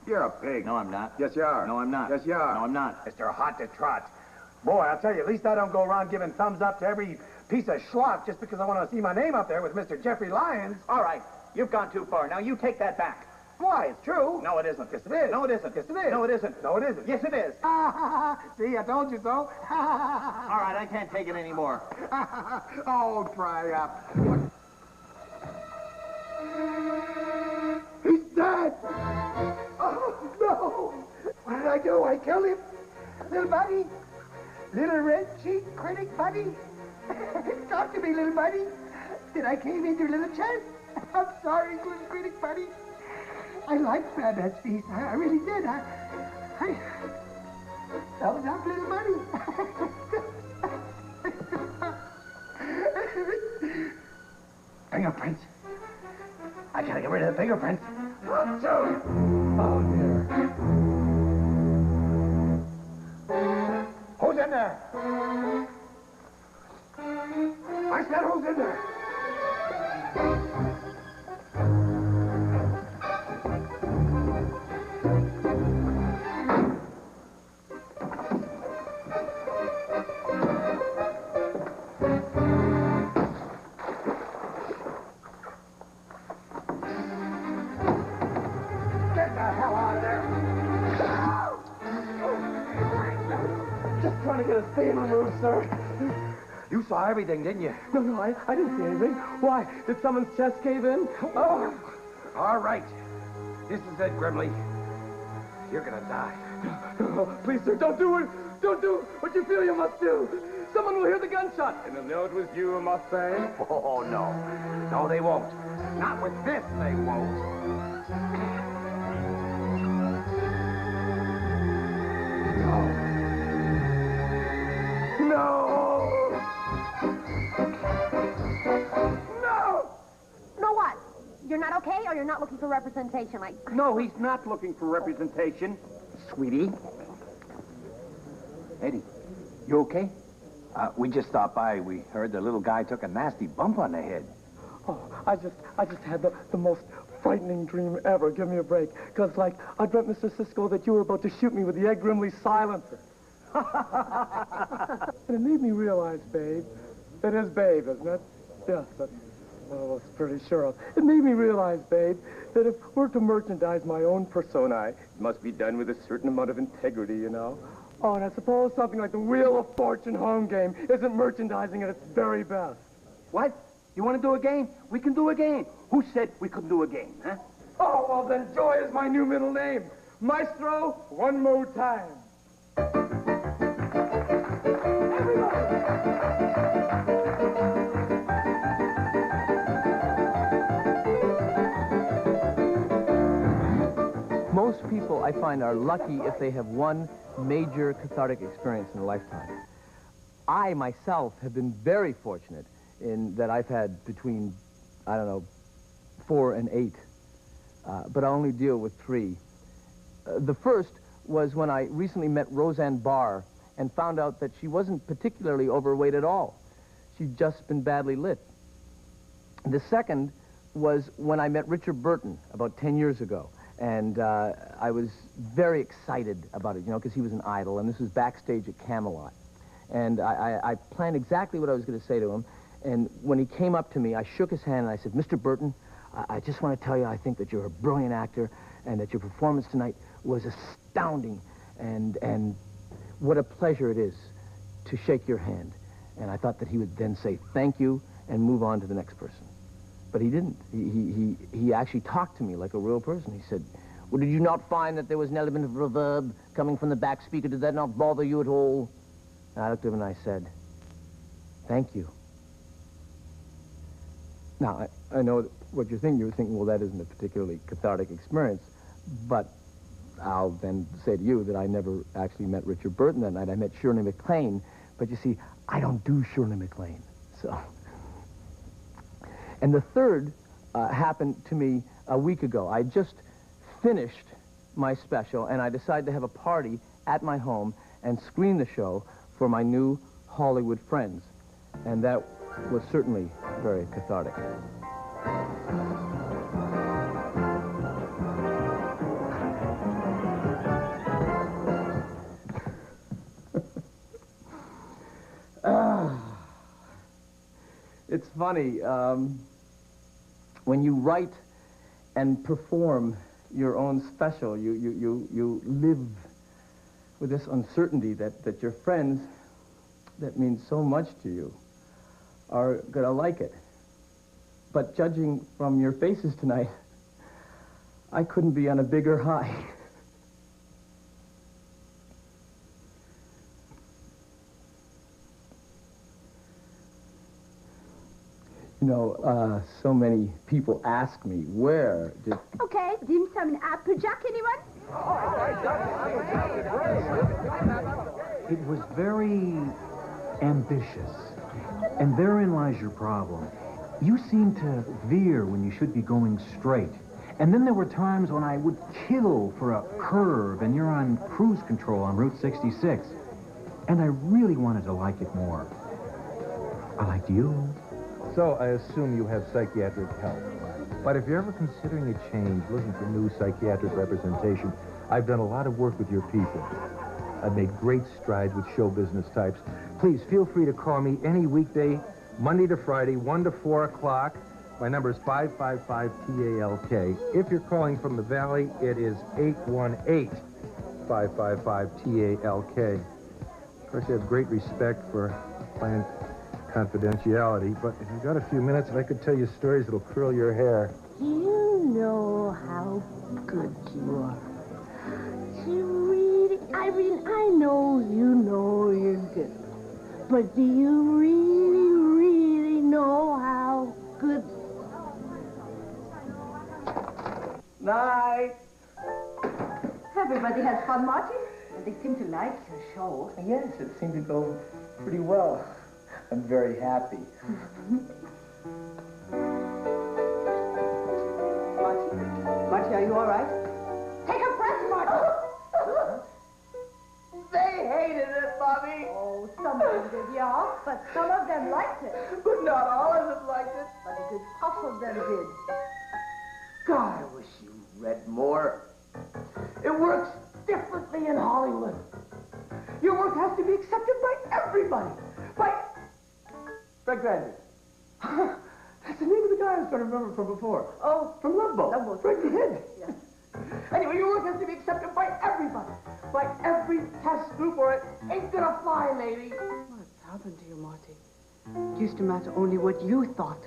[SPEAKER 13] You're a pig.
[SPEAKER 16] No, I'm not.
[SPEAKER 13] Yes, you are.
[SPEAKER 16] No, I'm not.
[SPEAKER 13] Yes, you are.
[SPEAKER 16] No, I'm not.
[SPEAKER 13] Mr. Hot to Trot. Boy, I'll tell you, at least I don't go around giving thumbs up to every piece of schlock just because I want to see my name up there with Mr. Jeffrey Lyons.
[SPEAKER 16] All right. You've gone too far. Now you take that back.
[SPEAKER 13] Why? It's true.
[SPEAKER 16] No, it isn't.
[SPEAKER 13] Yes, it is.
[SPEAKER 16] No, it isn't.
[SPEAKER 13] Yes, it is.
[SPEAKER 16] No, it isn't.
[SPEAKER 13] No, it isn't.
[SPEAKER 16] Yes, it is.
[SPEAKER 13] See, I told you so.
[SPEAKER 16] All right, I can't take it anymore.
[SPEAKER 13] Oh, dry up. He's dead. Oh, no. What did I do? I killed him. Little buddy. Little red-cheeked critic buddy. Talk to me, little buddy. Did I came into a little chance? I'm sorry, little critic buddy.
[SPEAKER 17] I liked Babette's feast. I really did. That was our little money. Fingerprints. I gotta get rid of the fingerprints. Oh, dear. Who's in there? I said who's in there? Get the hell out of there!
[SPEAKER 15] Just trying to get a stain removed, sir.
[SPEAKER 17] You saw everything, didn't you?
[SPEAKER 15] No, I didn't see anything. Why? Did someone's chest cave in? Oh.
[SPEAKER 17] All right. This is it, Grimley. You're gonna die.
[SPEAKER 15] Oh, please, sir, don't do it. Don't do what you feel you must do. Someone will hear the gunshot.
[SPEAKER 13] And they'll know it was you, I must say.
[SPEAKER 17] Oh, no. No, they won't. Not with this, they won't.
[SPEAKER 6] No what? You're not okay, or you're not looking for representation?
[SPEAKER 13] No, he's not looking for representation, sweetie.
[SPEAKER 3] Eddie, you okay? We just stopped by. We heard the little guy took a nasty bump on the head.
[SPEAKER 15] Oh, I just had the most frightening dream ever. Give me a break. Because, like, I dreamt, Mr. Cisco, that you were about to shoot me with the Ed Grimley silencer. And it made me realize, babe, it is babe, isn't it? Yes, that's what I was pretty sure of. It made me realize, babe, that if we're to merchandise my own persona, it must be done with a certain amount of integrity, you know? Oh, and I suppose something like the Wheel of Fortune home game isn't merchandising at its very best.
[SPEAKER 17] What? You want to do a game? We can do a game. Who said we couldn't do a game, huh?
[SPEAKER 15] Oh, well, then Joy is my new middle name. Maestro, one more time.
[SPEAKER 1] Most people, I find, are lucky if they have one major cathartic experience in a lifetime. I, myself, have been very fortunate in that I've had between, I don't know, 4 and 8. But I only deal with 3. The first was when I recently met Roseanne Barr and found out that she wasn't particularly overweight at all. She'd just been badly lit. The second was when I met Richard Burton about 10 years ago. And I was very excited about it, you know, because he was an idol, and this was backstage at Camelot. And I planned exactly what I was going to say to him, and when he came up to me, I shook his hand and I said, Mr. Burton, I just want to tell you I think that you're a brilliant actor, and that your performance tonight was astounding, and what a pleasure it is to shake your hand. And I thought that he would then say thank you and move on to the next person. But he didn't. He actually talked to me like a real person. He said, well, did you not find that there was an element of reverb coming from the back speaker? Did that not bother you at all? And I looked at him and I said, thank you. Now, I know what you're thinking. You're thinking, well, that isn't a particularly cathartic experience. But I'll then say to you that I never actually met Richard Burton that night. I met Shirley MacLaine. But you see, I don't do Shirley MacLaine. So... And the third happened to me a week ago. I just finished my special, and I decided to have a party at my home and screen the show for my new Hollywood friends. And that was certainly very cathartic. It's funny, when you write and perform your own special, you live with this uncertainty that your friends that mean so much to you are gonna like it. But judging from your faces tonight, I couldn't be on a bigger high. You know, so many people ask me, where did...
[SPEAKER 18] Okay, dim sum and applejack, anyone?
[SPEAKER 19] It was very ambitious. And therein lies your problem. You seem to veer when you should be going straight. And then there were times when I would kill for a curve, and you're on cruise control on Route 66. And I really wanted to like it more. I liked you.
[SPEAKER 20] So I assume you have psychiatric help. But if you're ever considering a change, looking for new psychiatric representation, I've done a lot of work with your people. I've made great strides with show business types. Please feel free to call me any weekday, Monday to Friday, 1 to 4 o'clock. My number is 555-TALK. If you're calling from the Valley, it is 818-555-TALK. Of course, I have great respect for client confidentiality, but if you've got a few minutes, I could tell you stories that'll curl your hair.
[SPEAKER 18] You know how good you are. You really, Irene, I know you know you're good. But do you really, really know how good?
[SPEAKER 1] Night.
[SPEAKER 21] Everybody has fun, Marty. And they seem to like your show.
[SPEAKER 1] Yes, it seemed to go pretty well. I'm very happy.
[SPEAKER 21] Marty, are you all right? Take a breath, Marty.
[SPEAKER 11] They hated it, Mommy.
[SPEAKER 21] Oh, some of them did, yeah, but some of them liked it.
[SPEAKER 11] But not all of them liked it.
[SPEAKER 21] But a good puff of them did.
[SPEAKER 11] God, I wish you read more. It works differently in Hollywood. Your work has to be accepted by everybody. By Fred Grandy. That's the name of the guy I was going to remember from before.
[SPEAKER 21] Oh,
[SPEAKER 11] from Love Boat.
[SPEAKER 21] Love Boat.
[SPEAKER 11] Fred did.
[SPEAKER 21] Yes.
[SPEAKER 11] Anyway, your work has to be accepted by everybody. By every test group, or it ain't gonna fly, lady.
[SPEAKER 21] What's happened to you, Marty? It used to matter only what you thought.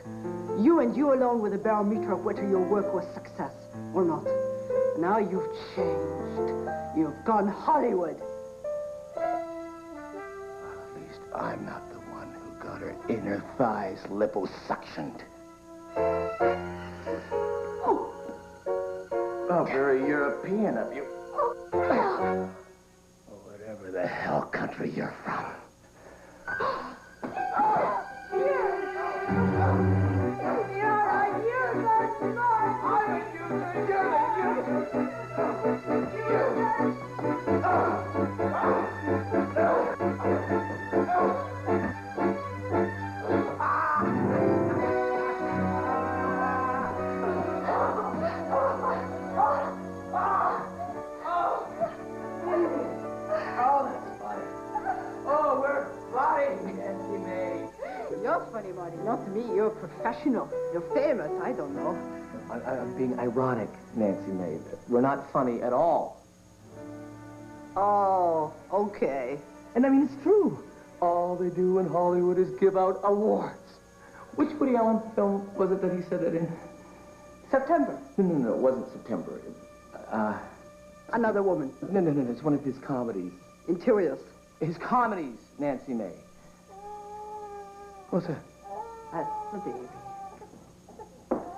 [SPEAKER 21] You and you alone were the barometer of whether your work was success or not. Now you've changed. You've gone Hollywood.
[SPEAKER 3] At least I'm not the one who got her inner thighs liposuctioned. Oh, very European of you. Or whatever the hell country you're from.
[SPEAKER 21] You're funny, Marty. Not me. You're professional. You're famous. I don't know.
[SPEAKER 1] I'm being ironic, Nancy May. We're not funny at all.
[SPEAKER 21] Oh, okay.
[SPEAKER 1] And I mean, it's true. All they do in Hollywood is give out awards. Which Woody Allen film was it that he said it in?
[SPEAKER 21] September.
[SPEAKER 1] No, it wasn't September.
[SPEAKER 21] Another Woman.
[SPEAKER 1] No, it's one of his comedies.
[SPEAKER 21] Interiors.
[SPEAKER 1] His comedies, Nancy May. What's that?
[SPEAKER 21] That's the baby.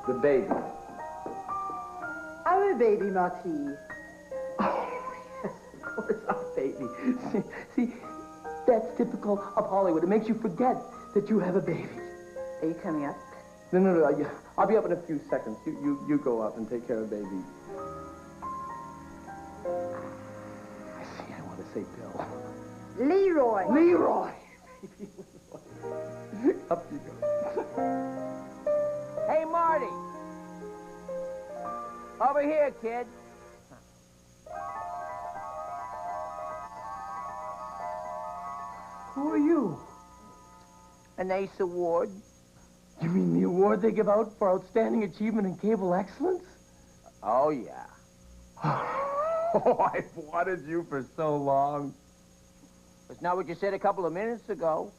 [SPEAKER 1] The baby.
[SPEAKER 21] Our baby, Marty.
[SPEAKER 1] Oh, yes, of course, our baby. See, that's typical of Hollywood. It makes you forget that you have a baby.
[SPEAKER 21] Are you coming up?
[SPEAKER 1] No, I'll be up in a few seconds. You go up and take care of baby. I see, I want to say Bill.
[SPEAKER 21] Leroy.
[SPEAKER 1] Leroy. Up you go.
[SPEAKER 11] Hey, Marty. Over here, kid.
[SPEAKER 1] Who are you?
[SPEAKER 11] An Ace Award.
[SPEAKER 1] You mean the award they give out for outstanding achievement in cable excellence?
[SPEAKER 11] Oh, yeah.
[SPEAKER 1] Oh, I've wanted you for so long.
[SPEAKER 11] That's not what you said a couple of minutes ago.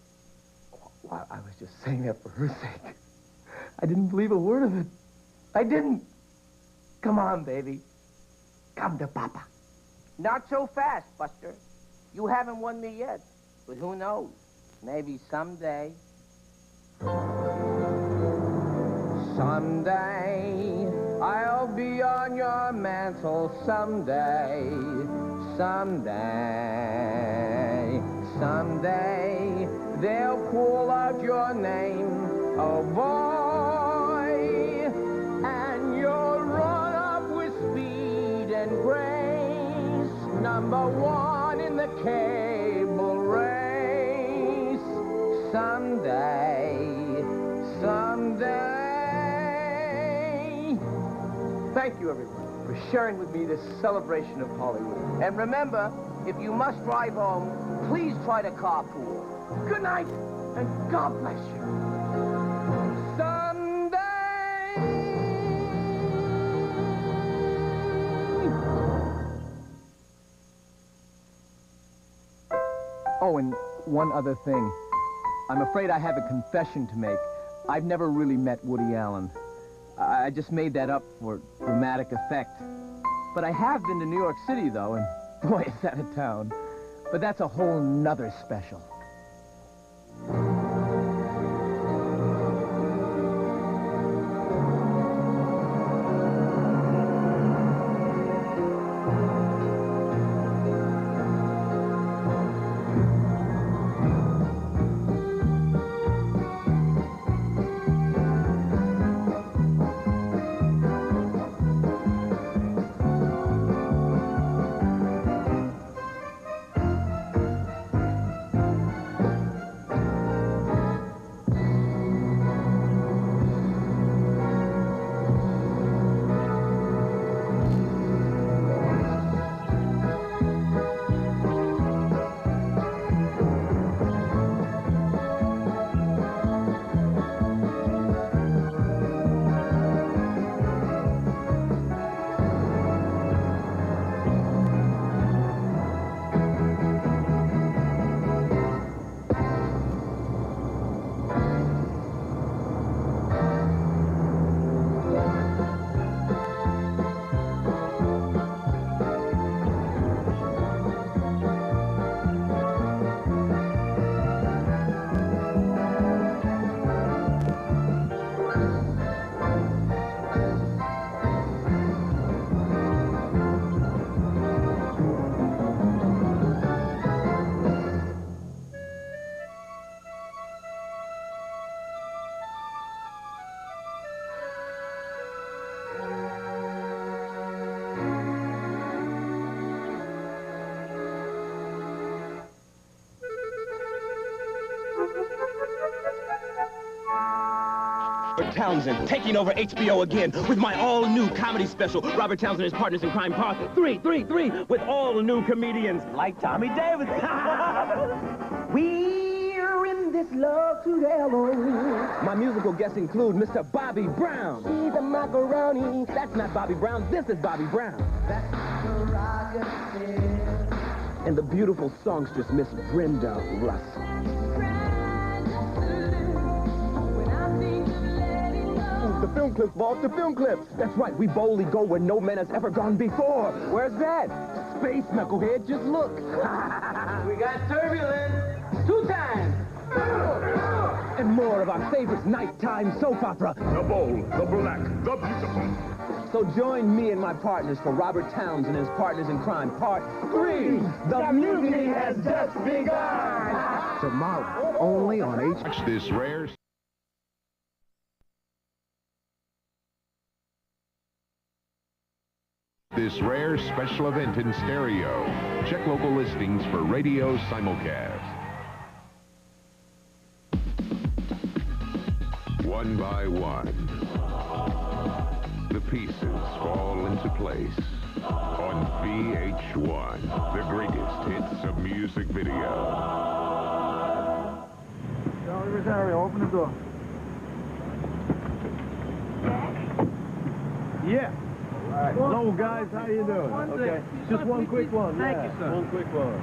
[SPEAKER 1] Well, I was just saying that for her sake. I didn't believe a word of it. I didn't. Come on, baby. Come to Papa.
[SPEAKER 11] Not so fast, Buster. You haven't won me yet. But who knows? Maybe someday.
[SPEAKER 1] Someday, I'll be on your mantle someday. Someday, someday, they'll call out your name, oh boy, and you'll run up with speed and grace, #1 in the cable race. Someday, someday. Thank you, everyone, for sharing with me this celebration of Hollywood. And remember, if you must drive home, please try to carpool. Good night, and God bless you. Oh, and one other thing. I'm afraid I have a confession to make. I've never really met Woody Allen. I just made that up for dramatic effect. But I have been to New York City, though, and boy, is that a town. But that's a whole nother special.
[SPEAKER 2] Robert Townsend, taking over HBO again with my all-new comedy special, Robert Townsend and his partners in crime, part 3, with all the new comedians like Tommy Davis. We're in this love together. My musical guests include Mr. Bobby Brown. See the macaroni. That's not Bobby Brown, this is Bobby Brown. That's and the beautiful songstress, Miss Brenda Russell. The film clips, Bob, the film clips. That's right, we boldly go where no man has ever gone before. Where's that? Space, knucklehead, just look.
[SPEAKER 11] We got turbulence 2 times.
[SPEAKER 2] And more of our favorite nighttime soap opera.
[SPEAKER 22] The bold, the black, the beautiful.
[SPEAKER 2] So join me and my partners for Robert Townsend and his partners in crime, part 3.
[SPEAKER 11] The mutiny has just begun.
[SPEAKER 2] Tomorrow, only on H.
[SPEAKER 22] Watch this rare... This rare special event in stereo. Check local listings for radio simulcast. One by one, the pieces fall into place on VH1, the greatest hits of music video.
[SPEAKER 15] Rosario, open the door. Yeah. Hello, guys. How you doing? Okay. Just one quick one. Thank you, sir. One quick one.